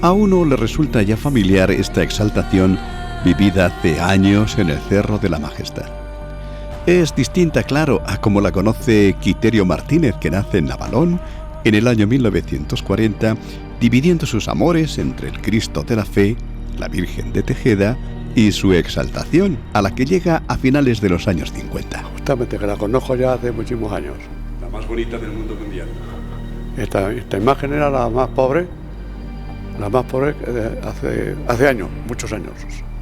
A uno le resulta ya familiar esta exaltación vivida hace años en el Cerro de la Majestad. Es distinta, claro, a como la conoce Quiterio Martínez, que nace en Navalón en el año 1940, dividiendo sus amores entre el Cristo de la Fe, la Virgen de Tejeda y su exaltación, a la que llega a finales de los años 50. Justamente, que la conozco ya hace muchísimos años. La más bonita del mundo mundial. Esta imagen era la más pobre hace años, muchos años,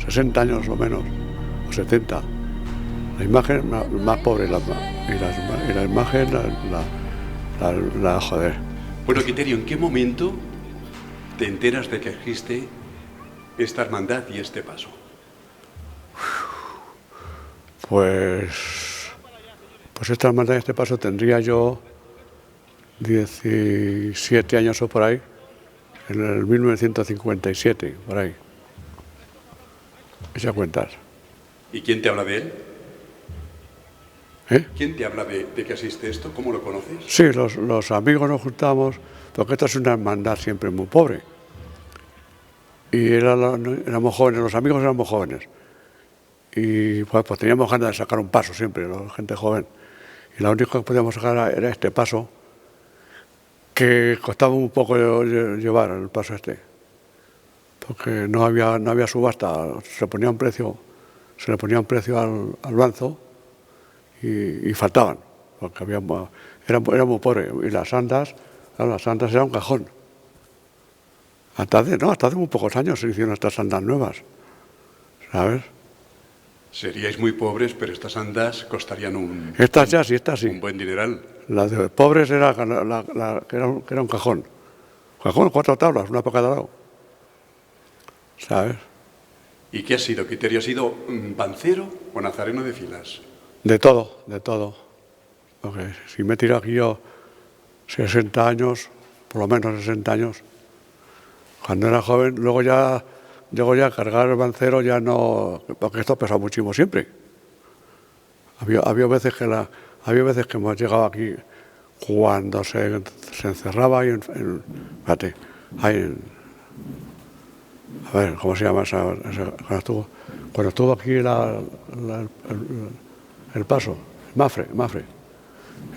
60 años o menos, o 70. La imagen más pobre, y la imagen, joder. Bueno, Quiterio, ¿en qué momento te enteras de que existe esta hermandad y este paso? Pues esta hermandad y este paso tendría yo 17 años o por ahí, en el 1957, por ahí. Echa cuentas. ¿Y quién te habla de él? ¿Eh? ¿Quién te habla de que existe esto? ¿Cómo lo conoces? Sí, los amigos nos juntamos, porque esta es una hermandad siempre muy pobre. Y éramos jóvenes, los amigos éramos jóvenes. Y pues teníamos ganas de sacar un paso siempre, la gente joven. Y lo único que podíamos sacar era este paso, que costaba un poco llevar el paso este. Porque no había subasta, se le ponía un precio al banzo y faltaban, porque era muy pobre. Y las andas eran un cajón. Hasta hace muy pocos años se hicieron estas andas nuevas, ¿sabes? Seríais muy pobres, pero estas andas costarían Estas sí. Un buen dineral. Las de pobres era un cajón. Cajón, 4 tablas, una para cada lado. ¿Sabes? ¿Y qué has sido, Quiterio? ¿Has sido pancero o nazareno de filas? De todo. Porque si me he tirado aquí yo 60 años, por lo menos 60 años, cuando era joven, luego ya cargar el pancero ya no, porque esto pesa muchísimo siempre. Había veces que hemos llegado aquí cuando se encerraba ahí a ver, ¿cómo se llama esa cuando estuvo aquí el paso?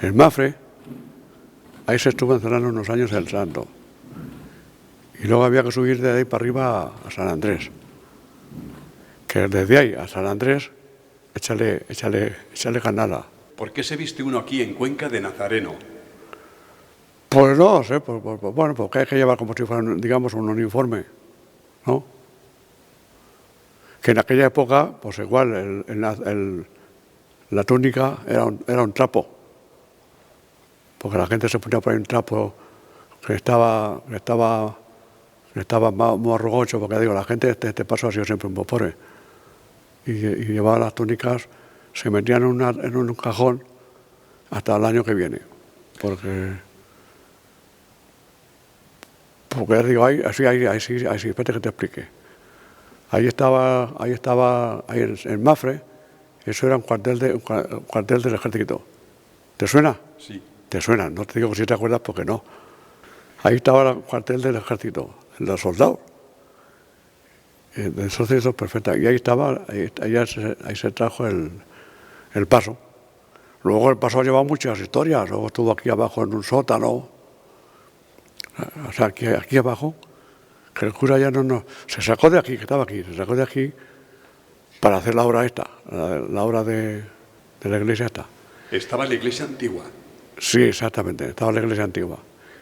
El Mafre, ahí se estuvo encerrando unos años el Santo. Y luego había que subir de ahí para arriba a San Andrés. Que desde ahí a San Andrés, échale canala. ¿Por qué se viste uno aquí en Cuenca de nazareno? Pues no sé, bueno, porque hay que llevar como si fuera, digamos, un uniforme, ¿no? Que en aquella época, pues igual, la túnica era un trapo. Porque la gente se ponía por ahí un trapo que estaba muy arrugoso, porque digo, la gente de este paso ha sido siempre muy pobre. Y llevaba las túnicas, se metían en un cajón hasta el año que viene. Porque digo, espérate que te explique. Ahí estaba en Mafre, eso era un cuartel del ejército. ¿Te suena? Sí. Te suena, no te digo que si te acuerdas porque no. Ahí estaba el cuartel del ejército, el de los soldados. Eso es perfecto. Y ahí se trajo el paso. Luego el paso ha llevado muchas historias. Luego estuvo aquí abajo en un sótano. O sea, aquí abajo, que el cura ya se sacó de aquí, que estaba aquí, se sacó de aquí para hacer la obra esta, la obra de la iglesia esta. ¿Estaba en la iglesia antigua? Sí, exactamente, estaba en la iglesia antigua,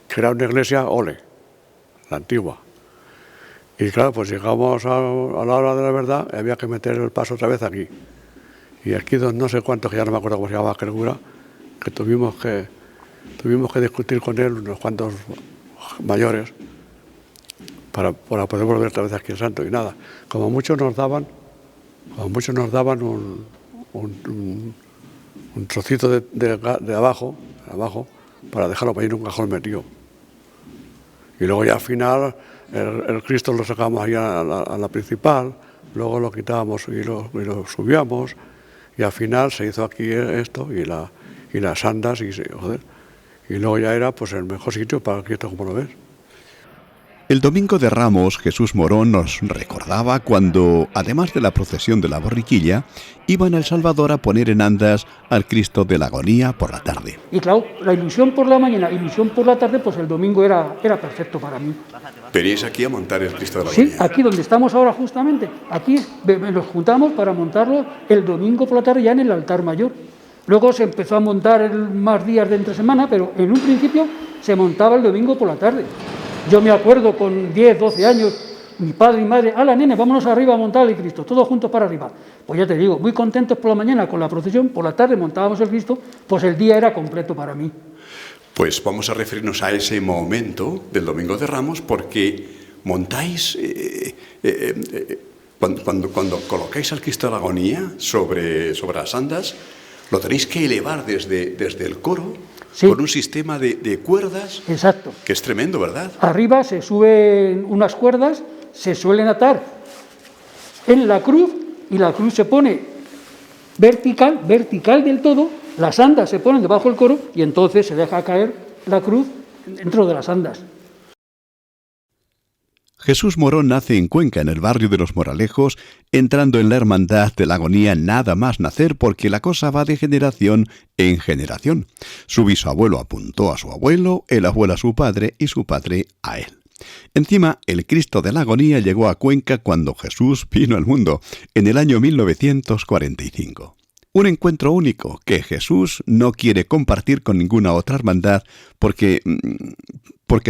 que era una iglesia la antigua. Y claro, pues llegamos a la hora de la verdad y había que meter el paso otra vez aquí. Y aquí no sé cuántos, que ya no me acuerdo cómo se llamaba aquel cura, que tuvimos que discutir con él unos cuantos mayores para poder volver otra vez aquí al santo. Y nada, como muchos nos daban A muchos nos daban un trocito de abajo, para dejarlo para ir en un cajón metido. Y luego ya al final el Cristo lo sacábamos ahí a la principal, luego lo quitábamos y lo subíamos, y al final se hizo aquí esto y las andas y luego ya era pues el mejor sitio para el Cristo, como lo ves. El Domingo de Ramos, Jesús Morón nos recordaba cuando, además de la procesión de la borriquilla, iban al Salvador a poner en andas al Cristo de la Agonía por la tarde. Y claro, la ilusión por la mañana, ilusión por la tarde, pues el domingo era perfecto para mí. ¿Veníais aquí a montar el Cristo de la Agonía? Sí, aquí donde estamos ahora justamente. Aquí nos juntamos para montarlo el domingo por la tarde ya en el altar mayor. Luego se empezó a montar más días de entre semana, pero en un principio se montaba el domingo por la tarde. Yo me acuerdo con 10, 12 años, mi padre y madre, ¡hala, nene, vámonos arriba a montar el Cristo! Todos juntos para arriba. Pues ya te digo, muy contentos por la mañana con la procesión, por la tarde montábamos el Cristo, pues el día era completo para mí. Pues vamos a referirnos a ese momento del Domingo de Ramos, porque montáis, cuando colocáis al Cristo de la Agonía sobre las andas, lo tenéis que elevar desde el coro, sí, con un sistema de cuerdas. Exacto. Que es tremendo, ¿verdad? Arriba se suben unas cuerdas, se suelen atar en la cruz, y la cruz se pone vertical del todo, las andas se ponen debajo del coro y entonces se deja caer la cruz dentro de las andas. Jesús Morón nace en Cuenca, en el barrio de Los Moralejos, entrando en la Hermandad de la Agonía nada más nacer, porque la cosa va de generación en generación. Su bisabuelo apuntó a su abuelo, el abuelo a su padre y su padre a él. Encima, el Cristo de la Agonía llegó a Cuenca cuando Jesús vino al mundo, en el año 1945. Un encuentro único que Jesús no quiere compartir con ninguna otra hermandad porque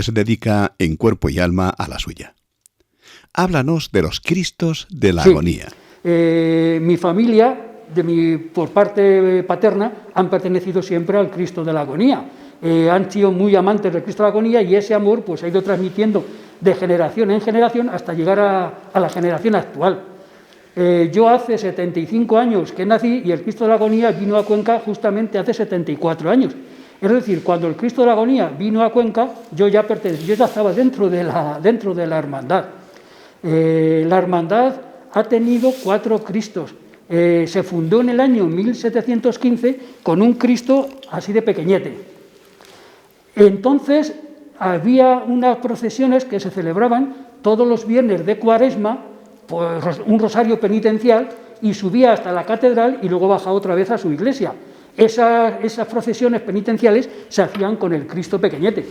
se dedica en cuerpo y alma a la suya. Háblanos de los Cristos de la Agonía. Mi familia, por parte paterna, han pertenecido siempre al Cristo de la Agonía. Han sido muy amantes del Cristo de la Agonía y ese amor pues ha ido transmitiendo de generación en generación hasta llegar a la generación actual. Yo hace 75 años que nací y el Cristo de la Agonía vino a Cuenca justamente hace 74 años. Es decir, cuando el Cristo de la Agonía vino a Cuenca, yo ya estaba dentro de la hermandad. La hermandad ha tenido 4 Cristos. Se fundó en el año 1715 con un Cristo así de pequeñete. Entonces había unas procesiones que se celebraban todos los viernes de Cuaresma, pues un rosario penitencial, y subía hasta la catedral y luego bajaba otra vez a su iglesia. Esas procesiones penitenciales se hacían con el Cristo pequeñete.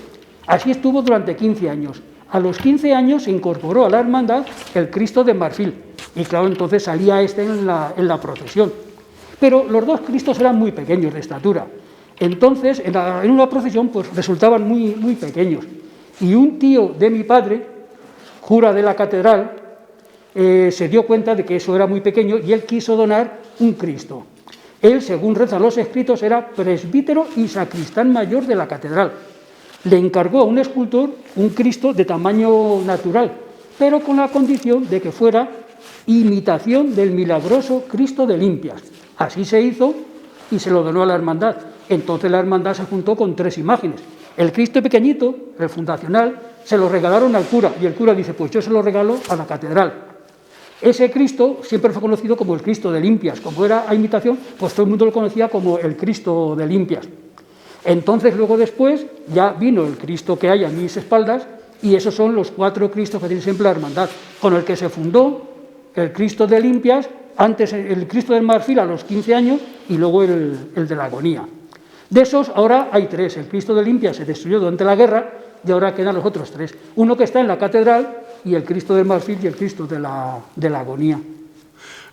Así estuvo durante 15 años. A los 15 años se incorporó a la hermandad el Cristo de marfil. Y claro, entonces salía en la procesión. Pero los 2 Cristos eran muy pequeños de estatura. Entonces, en una procesión, pues resultaban muy, muy pequeños. Y un tío de mi padre, cura de la catedral, se dio cuenta de que eso era muy pequeño y él quiso donar un Cristo. Él, según rezan los escritos, era presbítero y sacristán mayor de la catedral. Le encargó a un escultor un Cristo de tamaño natural, pero con la condición de que fuera imitación del milagroso Cristo de Limpias. Así se hizo y se lo donó a la hermandad. Entonces la hermandad se juntó con 3 imágenes. El Cristo pequeñito, el fundacional, se lo regalaron al cura y el cura dice, pues yo se lo regalo a la catedral. Ese Cristo siempre fue conocido como el Cristo de Limpias. Como era a imitación, pues todo el mundo lo conocía como el Cristo de Limpias. Entonces luego después ya vino el Cristo que hay a mis espaldas y esos son los 4 Cristos que tiene siempre la hermandad, con el que se fundó el Cristo de Limpias, antes el Cristo del marfil a los 15 años y luego el de la Agonía. De esos ahora hay 3. El Cristo de Limpias se destruyó durante la guerra y ahora quedan los otros 3. Uno que está en la catedral y el Cristo del marfil y el Cristo de la Agonía.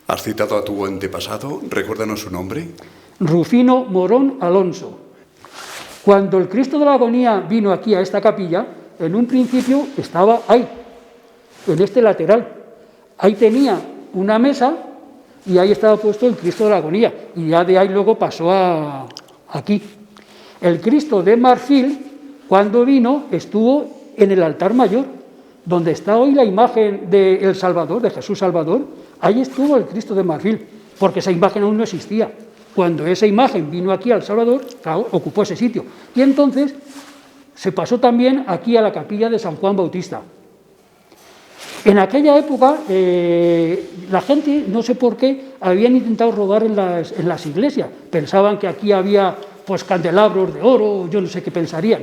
Has citado a tu antepasado, recuérdanos su nombre. Rufino Morón Alonso. Cuando el Cristo de la Agonía vino aquí a esta capilla, en un principio estaba ahí, en este lateral. Ahí tenía una mesa y ahí estaba puesto el Cristo de la Agonía. Y ya de ahí luego pasó aquí. El Cristo de marfil, cuando vino, estuvo en el altar mayor, donde está hoy la imagen de El Salvador, de Jesús Salvador. ahí estuvo el Cristo de marfil, porque esa imagen aún no existía. Cuando esa imagen vino aquí al Salvador, claro, ocupó ese sitio. Y entonces se pasó también aquí a la capilla de San Juan Bautista. En aquella época, la gente, no sé por qué, habían intentado robar en las iglesias. Pensaban que aquí había pues candelabros de oro, yo no sé qué pensarían.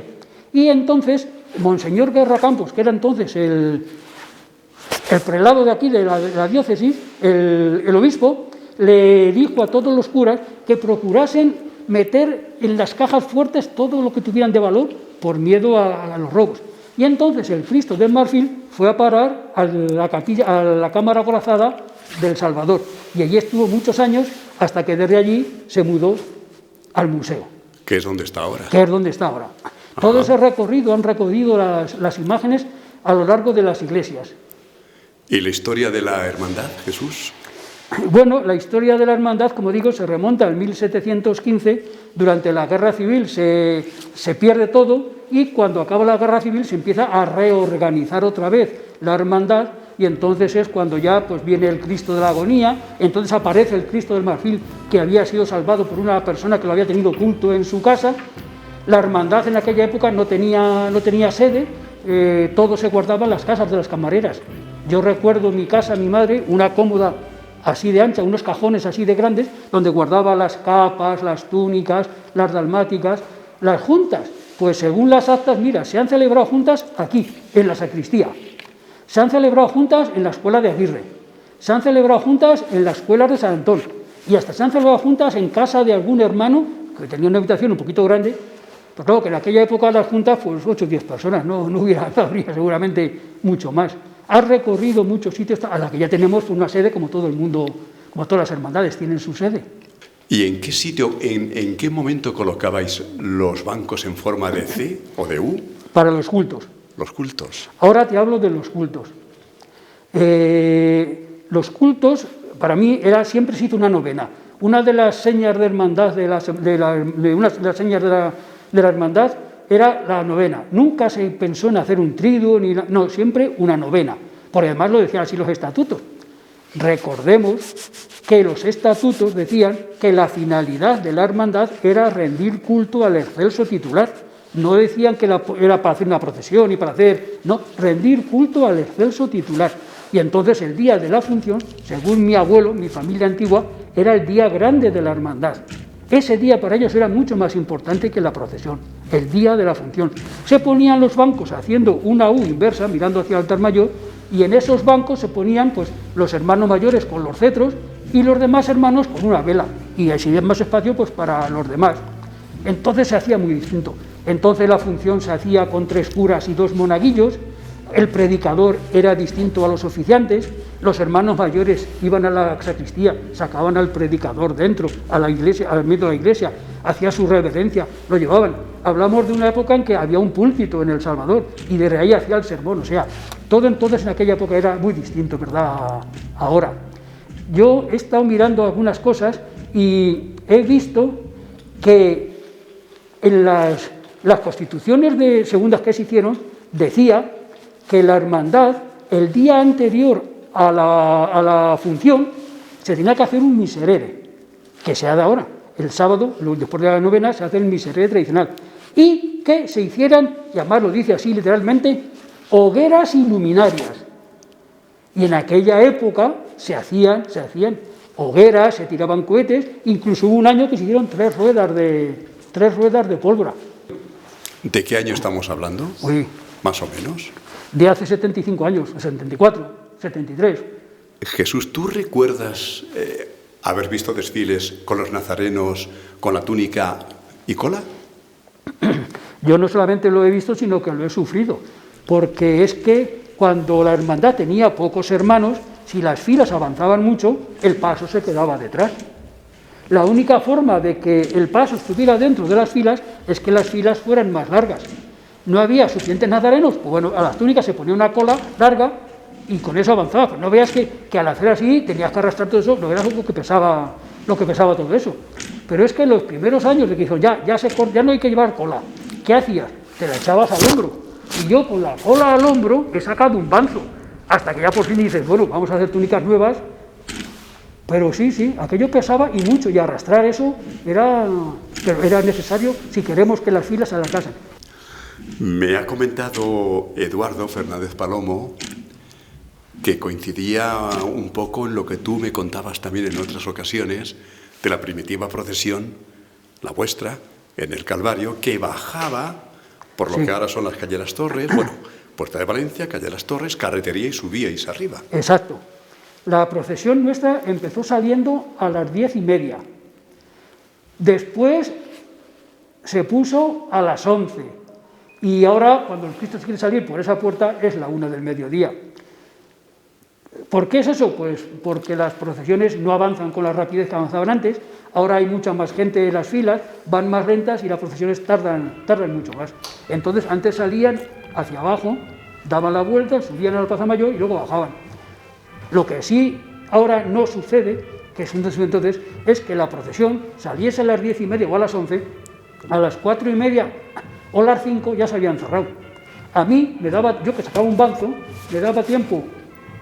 Y entonces, Monseñor Guerra Campos, que era entonces el prelado de aquí, de la diócesis, el obispo, le dijo a todos los curas que procurasen meter en las cajas fuertes todo lo que tuvieran de valor por miedo a los robos. Y entonces el Cristo del marfil fue a parar a la cámara acorazada del Salvador. Y allí estuvo muchos años hasta que desde allí se mudó al museo. Que es donde está ahora. Que es donde está ahora. Ajá. Todo ese recorrido han recorrido las imágenes a lo largo de las iglesias. ¿Y la historia de la hermandad, Jesús? Bueno, la historia de la hermandad, como digo, se remonta al 1715. Durante la Guerra Civil se pierde todo y cuando acaba la Guerra Civil se empieza a reorganizar otra vez la hermandad y entonces es cuando ya pues, viene el Cristo de la Agonía, entonces aparece el Cristo del Marfil que había sido salvado por una persona que lo había tenido oculto en su casa. La hermandad en aquella época no tenía sede, todo se guardaba en las casas de las camareras. Yo recuerdo mi casa, mi madre, una cómoda así de ancha, unos cajones así de grandes, donde guardaba las capas, las túnicas, las dalmáticas, las juntas. Pues según las actas, mira, se han celebrado juntas aquí, en la sacristía. Se han celebrado juntas en la escuela de Aguirre. Se han celebrado juntas en la escuela de San Antón. Y hasta se han celebrado juntas en casa de algún hermano, que tenía una habitación un poquito grande. Pues claro, que en aquella época las juntas, pues 8 o 10 personas, no habría seguramente mucho más. Ha recorrido muchos sitios a la que ya tenemos una sede como todo el mundo, como todas las hermandades tienen su sede. ¿Y en qué sitio, en qué momento colocabais los bancos en forma de C o de U? Para los cultos. Los cultos. Ahora te hablo de los cultos. Los cultos, para mí, siempre se hizo una novena. Una de las señas de hermandad de las señas de la hermandad era la novena. Nunca se pensó en hacer un triduo, no, siempre una novena. Por además lo decían así los estatutos. Recordemos que los estatutos decían que la finalidad de la hermandad era rendir culto al excelso titular. No decían que era para hacer una procesión y para hacer... No, rendir culto al excelso titular. Y entonces el día de la función, según mi abuelo, mi familia antigua, era el día grande de la hermandad. Ese día para ellos era mucho más importante que la procesión, el día de la función. Se ponían los bancos haciendo una U inversa, mirando hacia el altar mayor, y en esos bancos se ponían pues, los hermanos mayores con los cetros y los demás hermanos con una vela, y así hay más espacio pues, para los demás. Entonces se hacía muy distinto. Entonces la función se hacía con 3 curas y 2 monaguillos. El predicador era distinto a los oficiantes, los hermanos mayores iban a la sacristía, sacaban al predicador dentro, a la iglesia, al medio de la iglesia, hacía su reverencia, lo llevaban. Hablamos de una época en que había un púlpito en El Salvador y desde ahí hacía el sermón, o sea, todo entonces en aquella época era muy distinto, ¿verdad? Ahora, yo he estado mirando algunas cosas y he visto que en las constituciones segundas que se hicieron, decía que la hermandad, el día anterior a la función, se tenía que hacer un miserere, que se hace ahora. El sábado, después de la novena, se hace el miserere tradicional. Y que se hicieran, y además lo dice así literalmente, hogueras y luminarias. Y en aquella época se hacían hogueras, se tiraban cohetes, incluso hubo un año que se hicieron 3 ruedas de pólvora. ¿De qué año estamos hablando? Uy. Más o menos. De hace 75 años, 74, 73. Jesús, ¿tú recuerdas haber visto desfiles con los nazarenos, con la túnica y cola? Yo no solamente lo he visto, sino que lo he sufrido, porque es que cuando la hermandad tenía pocos hermanos, si las filas avanzaban mucho, el paso se quedaba detrás. La única forma de que el paso estuviera dentro de las filas es que las filas fueran más largas. No había suficientes nazarenos, pues bueno, a las túnicas se ponía una cola larga y con eso avanzaba. Pues no veas que al hacer así tenías que arrastrar todo eso, no veas lo que pesaba todo eso. Pero es que en los primeros años de que dijeron, ya no hay que llevar cola, ¿qué hacías? Te la echabas al hombro. Y yo con la cola al hombro he sacado un banzo, hasta que ya por fin dices, bueno, vamos a hacer túnicas nuevas Pero sí, aquello pesaba y mucho, y arrastrar eso era necesario si queremos que las filas se alargasen. Me ha comentado Eduardo Fernández Palomo que coincidía un poco en lo que tú me contabas también en otras ocasiones de la primitiva procesión, la vuestra, en el Calvario, que bajaba por lo que ahora son las Calle Las Torres, bueno, Puerta de Valencia, Calle Las Torres, Carretería y subíais arriba. Exacto. La procesión nuestra empezó saliendo a las 10:30. Después se puso a las 11. Y ahora, cuando el Cristo quiere salir por esa puerta, es la 1 del mediodía. ¿Por qué es eso? Pues porque las procesiones no avanzan con la rapidez que avanzaban antes. Ahora hay mucha más gente en las filas, van más lentas y las procesiones tardan mucho más. Entonces, antes salían hacia abajo, daban la vuelta, subían a la Plaza Mayor y luego bajaban. Lo que sí ahora no sucede, que es un deseo entonces, es que la procesión saliese a las 10:30 o a las 11, a las 4:30 o a las 5 ya se habían cerrado. A mí me daba, yo que sacaba un banco, me daba tiempo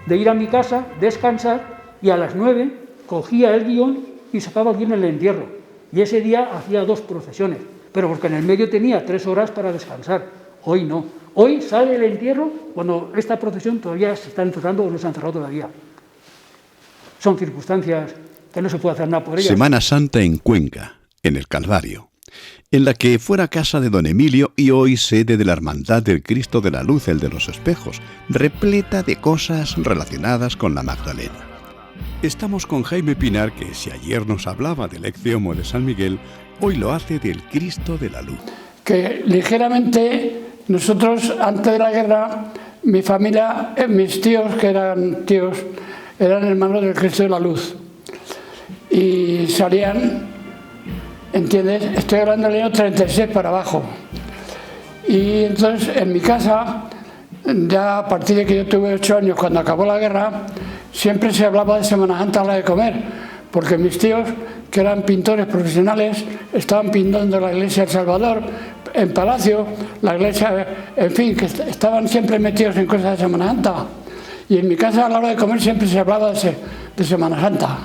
de ir a mi casa, descansar, y a las 9 cogía el guión y sacaba bien el entierro. Y ese día hacía 2 procesiones, pero porque en el medio tenía 3 horas para descansar. Hoy no. Hoy sale el entierro cuando esta procesión todavía se está encerrando o no se ha encerrado todavía. Son circunstancias que no se puede hacer nada por ellas. Semana Santa en Cuenca, en el Calvario, en la que fuera casa de don Emilio y hoy sede de la Hermandad del Cristo de la Luz, el de los Espejos, repleta de cosas relacionadas con la Magdalena. Estamos con Jaime Pinar, que si ayer nos hablaba del Ecce-Homo de San Miguel, hoy lo hace del Cristo de la Luz. Que ligeramente nosotros, antes de la guerra, mi familia, mis tíos, que eran tíos, eran hermanos del Cristo de la Luz. Y salían, ¿entiendes? Estoy hablando del año 36 para abajo. Y entonces, en mi casa, ya a partir de que yo tuve 8 años, cuando acabó la guerra, siempre se hablaba de Semana Santa a la hora de comer, porque mis tíos, que eran pintores profesionales, estaban pintando la iglesia del Salvador, en Palacio, la iglesia, en fin, que estaban siempre metidos en cosas de Semana Santa. Y en mi casa a la hora de comer siempre se hablaba de Semana Santa.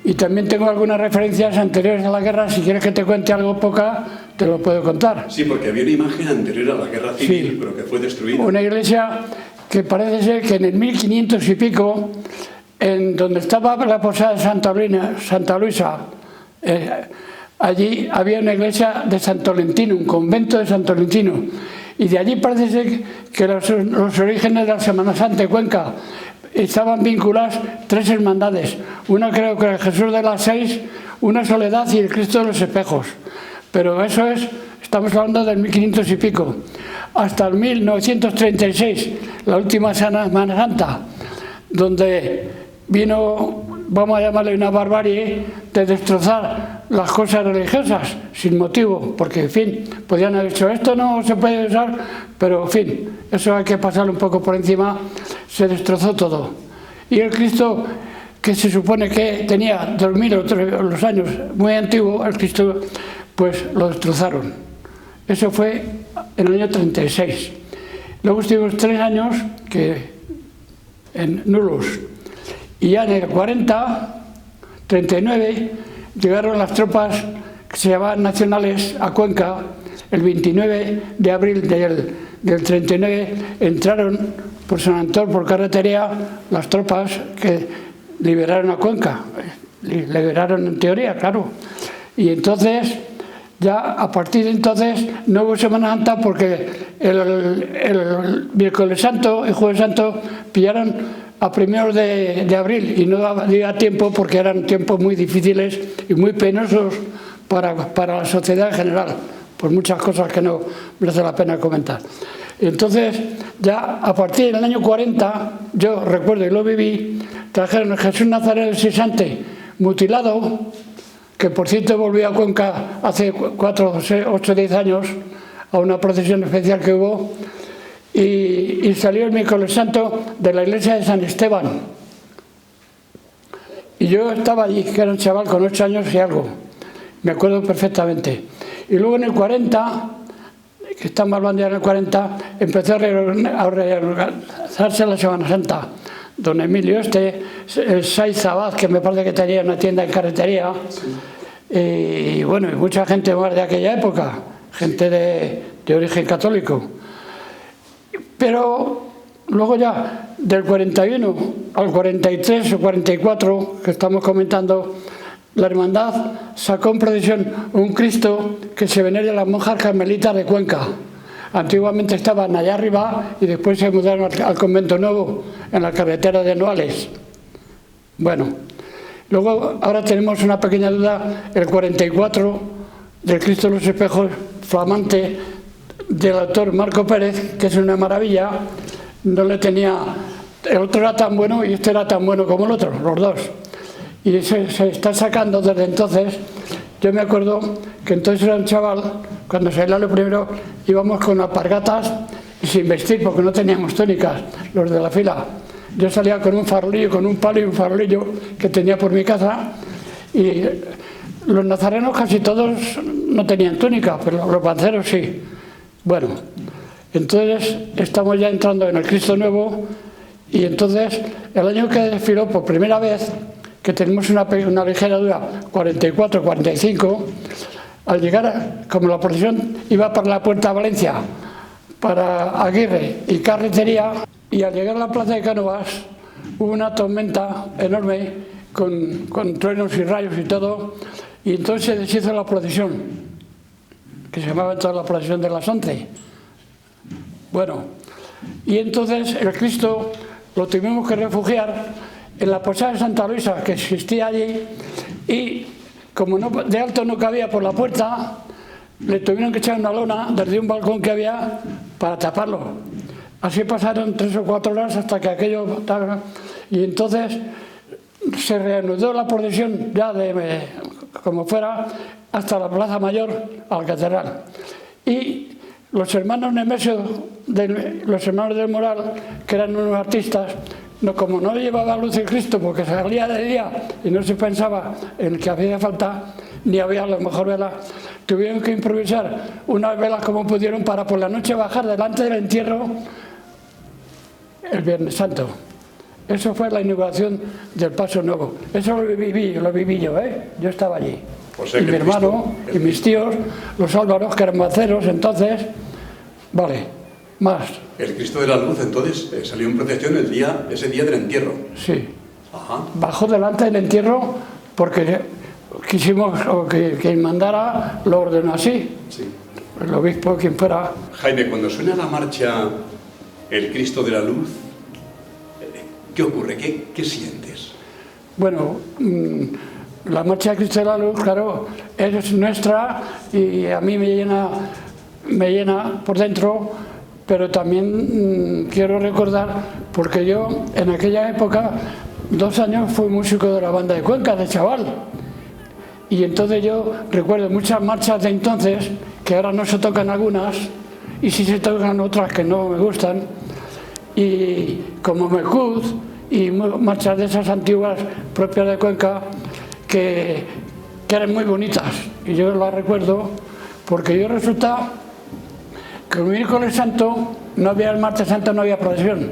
Y también tengo algunas referencias anteriores a la guerra, si quieres que te cuente algo poca, te lo puedo contar. Sí, porque había una imagen anterior a la guerra civil, sí, pero que fue destruida. Una iglesia que parece ser que en el 1500 y pico, en donde estaba la posada de Santa Luisa, allí había una iglesia de San Tolentino, un convento de San Tolentino, y de allí parece ser que los orígenes de la Semana Santa de Cuenca estaban vinculadas 3 hermandades, una creo que era Jesús de las 6, una Soledad y el Cristo de los Espejos, pero eso es, estamos hablando del 1500 y pico, hasta el 1936, la última Semana Santa, donde vino, vamos a llamarle una barbarie, de destrozar las cosas religiosas sin motivo, porque en fin, podían haber dicho esto no se puede usar, pero en fin, eso hay que pasarlo un poco por encima, se destrozó todo. Y el Cristo, que se supone que tenía 2000 o los años, muy antiguo, el Cristo, pues lo destrozaron. Eso fue en el año 36. Luego estuvimos 3 años en nulos. Y ya en el 39, llegaron las tropas que se llamaban nacionales a Cuenca. El 29 de abril del 39 entraron por San Antón, por Carretería, las tropas que liberaron a Cuenca. Liberaron en teoría, claro. Y entonces, ya a partir de entonces, no hubo Semana Santa porque el miércoles santo y jueves santo pillaron a primeros de abril y no daba tiempo porque eran tiempos muy difíciles y muy penosos para la sociedad en general, por muchas cosas que no merece la pena comentar. Entonces, ya a partir del año 40, yo recuerdo y lo viví, trajeron a Jesús Nazareno del Sisante mutilado, que por cierto volvió a Cuenca hace 4, 8, 10 años, a una procesión especial que hubo, y salió el miércoles santo de la iglesia de San Esteban. Y yo estaba allí, que era un chaval con 8 años y algo, me acuerdo perfectamente. Y luego en el 40, que estamos hablando ya en el 40, empezó a reorganizarse la Semana Santa don Emilio el Saiz Abad, que me parece que tenía una tienda en carretería, y bueno, y mucha gente más de aquella época, gente de origen católico. Pero luego ya, del 41 al 43 o 44, que estamos comentando, la hermandad sacó en procesión un Cristo que se venera de las monjas carmelitas de Cuenca. Antiguamente estaban allá arriba y después se mudaron al convento nuevo, en la carretera de Nuales. Bueno, luego ahora tenemos una pequeña duda, el 44, del Cristo de los Espejos, flamante, del autor Marco Pérez, que es una maravilla. No le tenía, el otro era tan bueno y este era tan bueno como el otro, los dos. Y se está sacando desde entonces. Yo me acuerdo que entonces era un chaval, cuando salía lo primero, íbamos con alpargatas y sin vestir, porque no teníamos túnicas, los de la fila. Yo salía con un farolillo, con un palo y un farolillo que tenía por mi casa, y los nazarenos casi todos no tenían túnica, pero los panceros sí. Bueno, entonces estamos ya entrando en el Cristo Nuevo, y entonces el año que desfiló por primera vez, que tenemos una ligera duda, 44, 45, al llegar, como la procesión iba para la Puerta de Valencia, para Aguirre y Carretería, y al llegar a la Plaza de Cánovas hubo una tormenta enorme con truenos y rayos y todo, y entonces se deshizo la procesión, que se llamaba entonces la procesión de las 11. Bueno, y entonces el Cristo lo tuvimos que refugiar en la posada de Santa Luisa, que existía allí, y como de alto no cabía por la puerta, le tuvieron que echar una lona desde un balcón que había para taparlo. Así pasaron 3 o 4 horas hasta que aquello... Y entonces se reanudó la procesión ya como fuera hasta la Plaza Mayor, a la Catedral. Y los hermanos Nemesio, los hermanos del Moral, que eran unos artistas, como no llevaba luz el Cristo porque salía de día y no se pensaba en que hacía falta, ni había a lo mejor velas, tuvieron que improvisar unas velas como pudieron para por la noche bajar delante del entierro el Viernes Santo. Eso fue la inauguración del Paso Nuevo. Eso lo viví yo, yo estaba allí. O sea, y mi hermano y mis tíos, los Álvaros, que eran maceros entonces, vale. Más. El Cristo de la Luz, entonces, salió en procesión ese día del entierro. Sí. Ajá. Bajó delante del entierro porque quisimos que mandara lo ordenó así. Sí. El obispo, quien fuera. Jaime, cuando suena la marcha El Cristo de la Luz, ¿qué ocurre? ¿Qué sientes? Bueno, la marcha del Cristo de la Luz, claro, es nuestra y a mí me llena por dentro. Pero también quiero recordar, porque yo en aquella época, 2 años fui músico de la banda de Cuenca, de chaval. Y entonces yo recuerdo muchas marchas de entonces, que ahora no se tocan algunas, y sí se tocan otras que no me gustan, y como Mecuz, y marchas de esas antiguas propias de Cuenca, que eran muy bonitas. Y yo las recuerdo, porque yo resulta que el miércoles santo, no había el martes santo, no había procesión.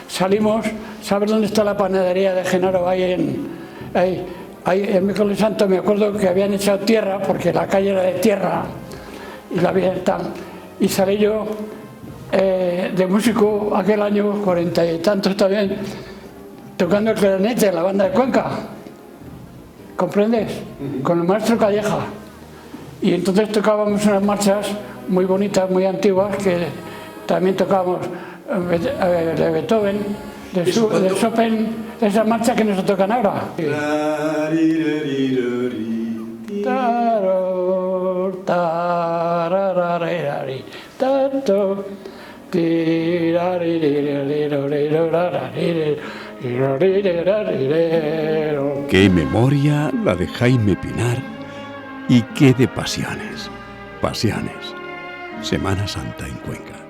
Salimos, ¿sabes dónde está la panadería de Genaro? Ahí el miércoles santo me acuerdo que habían echado tierra, porque la calle era de tierra, y la había tal. Y salí yo de músico aquel año, 40 y tantos también, tocando el clarinete en la banda de Cuenca. ¿Comprendes? Con el maestro Calleja. Y entonces tocábamos unas marchas muy bonitas, muy antiguas, que también tocábamos de Beethoven, de Chopin, esas marchas que nos tocan ahora. Qué memoria la de Jaime Pinar y qué de pasiones. Pasiones. Semana Santa en Cuenca.